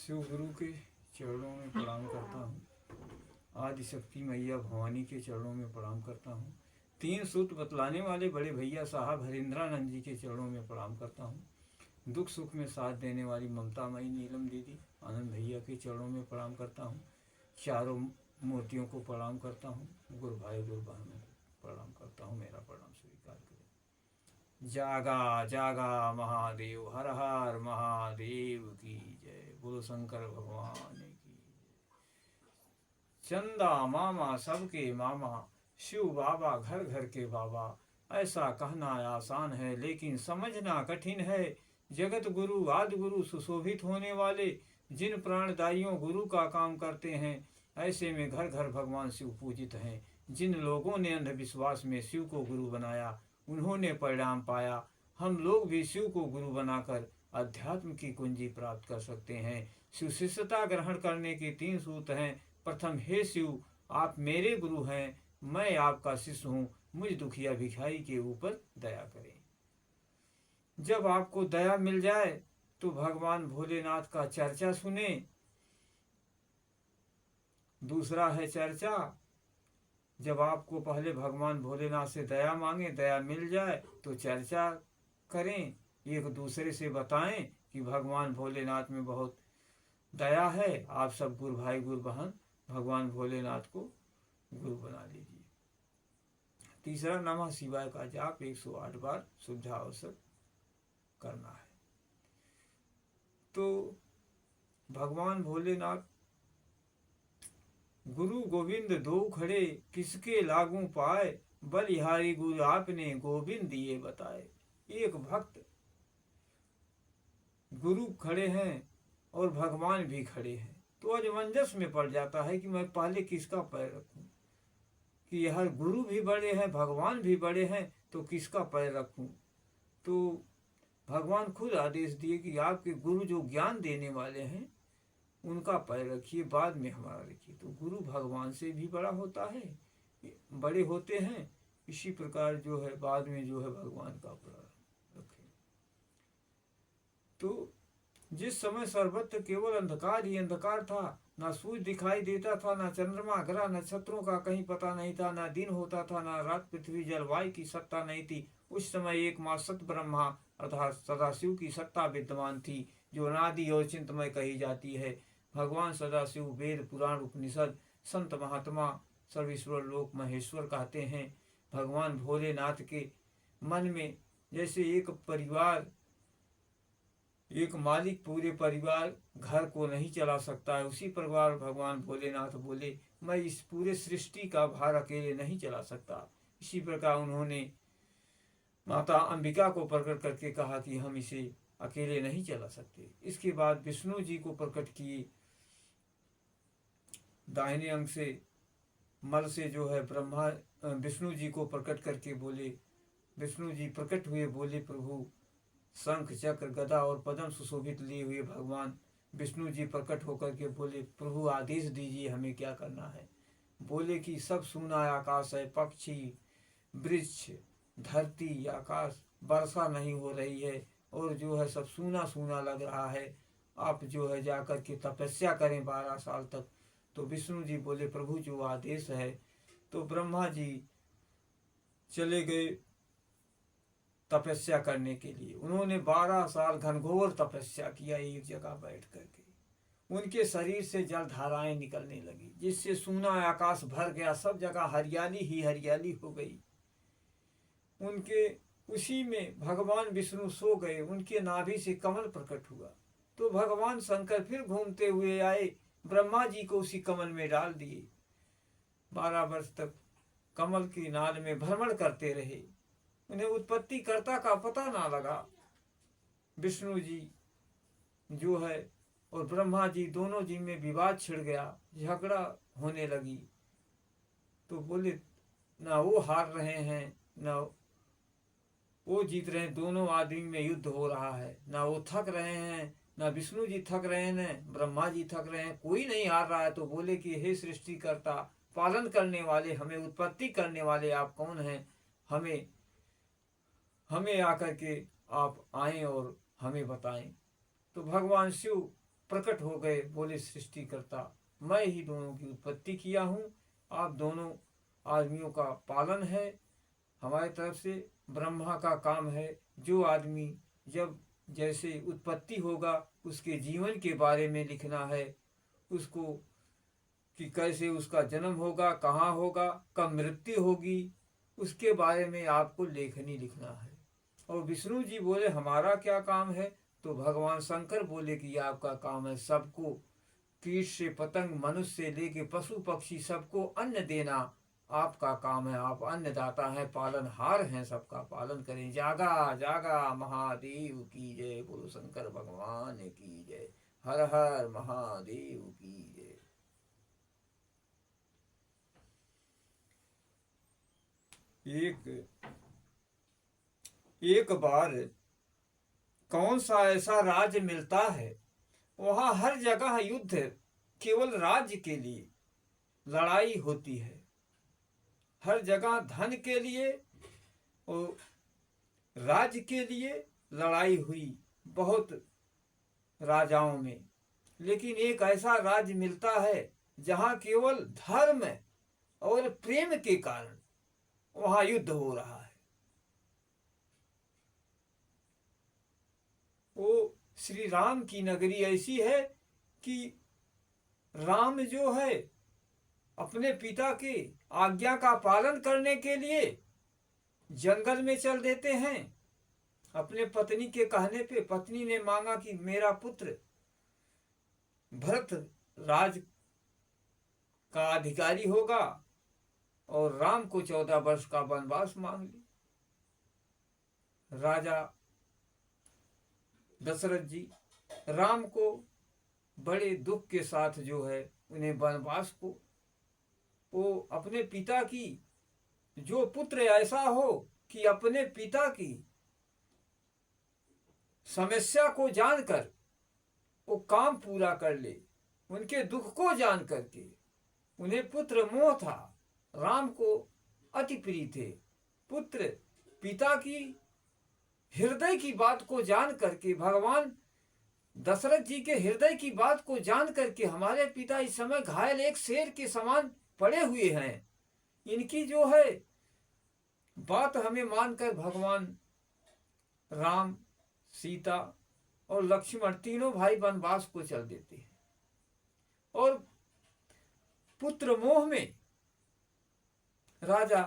शिव गुरु के चरणों में प्रणाम करता हूँ। आदि शक्ति मैया भवानी के चरणों में प्रणाम करता हूँ। तीन सूत्र बतलाने वाले बड़े भैया साहब हरिंद्रानंद जी के चरणों में प्रणाम करता हूँ। दुख सुख में साथ देने वाली ममता मई नीलम दीदी आनंद भैया के चरणों में प्रणाम करता हूँ। चारों मूर्तियों को प्रणाम करता हूँ। गुरु भाई गुरु बहनों को प्रणाम करता हूँ। मेरा प्रणाम स्वीकार करें। जागा जागा महादेव, हर हर महादेव की जय। बोलो शंकर भगवान की। चंदा मामा सबके मामा, शिव बाबा घर घर के बाबा। ऐसा कहना आसान है लेकिन समझना कठिन है। जगत गुरु आदि गुरु सुशोभित होने वाले जिन प्राणदायियों गुरु का काम करते हैं, ऐसे में घर घर भगवान शिव पूजित हैं। जिन लोगों ने अंधविश्वास में शिव को गुरु बनाया, उन्होंने परिणाम पाया। हम लोग भी शिव को गुरु बनाकर अध्यात्म की कुंजी प्राप्त कर सकते हैं। शिव शिष्यता ग्रहण करने के तीन सूत्र हैं। प्रथम, हे शिव, आप मेरे गुरु हैं, मैं आपका शिष्य हूँ, मुझ दुखिया भिखारी के ऊपर दया करें। जब आपको दया मिल जाए तो भगवान भोलेनाथ का चर्चा सुने। दूसरा है चर्चा, जब आपको पहले भगवान भोलेनाथ से दया मांगे, दया मिल जाए तो चर्चा करें, एक दूसरे से बताएं कि भगवान भोलेनाथ में बहुत दया है। आप सब गुरु भाई गुरु बहन भगवान भोलेनाथ को गुरु बना लीजिए। तीसरा, नमः शिवाय का जाप 108 बार शुद्धावश्यक करना है। तो भगवान भोलेनाथ, गुरु गोविंद दो खड़े, किसके लागू पाए, बलिहारी गुरु आपने गोविंद दिए बताए। एक भक्त, गुरु खड़े हैं और भगवान भी खड़े हैं, तो असमंजस में पड़ जाता है कि मैं पहले किसका पैर रखूं, कि यह गुरु भी बड़े हैं भगवान भी बड़े हैं, तो किसका पैर रखूं। तो भगवान खुद आदेश दिए कि आपके गुरु जो ज्ञान देने वाले हैं उनका पैर रखिए, बाद में हमारा रखिए। तो गुरु भगवान से भी बड़ा होता है, बड़े होते हैं, इसी प्रकार जो है बाद में जो है भगवान का पैर रखें। तो जिस समय सर्वत्र केवल अंधकार ही अंधकार था, ना सूर्य दिखाई देता था, ना चंद्रमा ग्रह नक्षत्रों का कहीं पता नहीं था, ना दिन होता था, ना रात, पृथ्वी जलवायु की सत्ता नहीं थी, उस समय एक माँ सत ब्रह्मा अर्थात सदाशिव की सत्ता विद्यमान थी, जो अनादि और चिंतमय कही जाती है। भगवान सदाशिव वेद पुराण उपनिषद संत महात्मा सर्वेश्वर लोक महेश्वर कहते हैं। भगवान भोलेनाथ के मन में जैसे एक परिवार, एक मालिक पूरे परिवार घर को नहीं चला सकता है, उसी प्रकार भगवान भोलेनाथ बोले, मैं इस पूरे सृष्टि का भार अकेले नहीं चला सकता। इसी प्रकार उन्होंने माता अंबिका को प्रकट करके कहा कि हम इसे अकेले नहीं चला सकते। इसके बाद विष्णु जी को प्रकट किए, दाहिने अंग से मल से जो है ब्रह्मा विष्णु जी को प्रकट करके बोले, विष्णु जी प्रकट हुए, बोले प्रभु, शंख चक्र गदा और पद्म सुशोभित लिए हुए भगवान विष्णु जी प्रकट होकर के बोले, प्रभु आदेश दीजिए हमें क्या करना है। बोले कि सब सूना आकाश है, पक्षी वृक्ष धरती आकाश, वर्षा नहीं हो रही है और जो है सब सूना सूना लग रहा है, आप जो है जाकर के तपस्या करें 12 साल तक। तो विष्णु जी बोले, प्रभु जो आदेश है। तो ब्रह्मा जी चले गए तपस्या करने के लिए। उन्होंने 12 साल घनघोर तपस्या किया एक जगह बैठ करके। उनके शरीर से जल धाराएं निकलने लगी, जिससे सूना आकाश भर गया, सब जगह हरियाली ही हरियाली हो गई। उनके उसी में भगवान विष्णु सो गए, उनके नाभि से कमल प्रकट हुआ। तो भगवान शंकर फिर घूमते हुए आए, ब्रह्मा जी को उसी कमल में डाल दिए। 12 वर्ष तक कमल की नाल में भ्रमण करते रहे, उन्हें उत्पत्ति कर्ता का पता ना लगा। विष्णु जी जो है और ब्रह्मा जी दोनों जी में विवाद छिड़ गया, झगड़ा होने लगी। तो बोले, ना वो हार रहे हैं ना वो जीत रहे हैं, दोनों आदमी में युद्ध हो रहा है। ना वो थक रहे हैं, ना विष्णु जी थक रहे हैं, ब्रह्मा जी थक रहे हैं, कोई नहीं हार रहा है। तो बोले कि हे सृष्टिकर्ता, पालन करने वाले, हमें उत्पत्ति करने वाले आप कौन हैं, हमें आकर के आप आएं और हमें बताएं। तो भगवान शिव प्रकट हो गए, बोले सृष्टिकर्ता मैं ही दोनों की उत्पत्ति किया हूँ, आप दोनों आदमियों का पालन है हमारी तरफ से। ब्रह्मा का काम है जो आदमी जब जैसे उत्पत्ति होगा उसके जीवन के बारे में लिखना है, उसको कि कैसे उसका जन्म होगा, कहाँ होगा, कब मृत्यु होगी, उसके बारे में आपको लेखनी लिखना है। और विष्णु जी बोले हमारा क्या काम है, तो भगवान शंकर बोले कि आपका काम है सबको, कीट से पतंग मनुष्य से लेके पशु पक्षी सबको अन्न देना आपका काम है। आप अन्नदाता हैं, पालनहार हैं, सबका पालन करें। जागा जागा महादेव की जय, बोलो शंकर भगवान की जय, हर हर महादेव की जय। एक बार कौन सा ऐसा राज्य मिलता है, वहां हर जगह युद्ध केवल राज्य के लिए लड़ाई होती है, हर जगह धन के लिए और राज्य के लिए लड़ाई हुई बहुत राजाओं में। लेकिन एक ऐसा राज्य मिलता है जहां केवल धर्म और प्रेम के कारण वहां युद्ध हो रहा है। वो श्री राम की नगरी ऐसी है कि राम जो है अपने पिता की आज्ञा का पालन करने के लिए जंगल में चल देते हैं। अपने पत्नी के कहने पे पत्नी ने मांगा कि मेरा पुत्र भरत राज का अधिकारी होगा, और राम को 14 वर्ष का वनवास मांग ली। राजा दशरथ जी राम को बड़े दुख के साथ जो है उन्हें वनवास को, वो अपने पिता की, जो पुत्र ऐसा हो कि अपने पिता की समस्या को जानकर वो काम पूरा कर ले, उनके दुख को जान करके, उन्हें पुत्र मोह था, राम को अति प्रिय थे। पुत्र पिता की हृदय की बात को जान करके, भगवान दशरथ जी के हृदय की बात को जान करके, हमारे पिता इस समय घायल एक शेर के समान पड़े हुए हैं, इनकी जो है बात हमें मानकर भगवान राम, सीता और लक्ष्मण तीनों भाई वनवास को चल देते हैं। और पुत्र मोह में राजा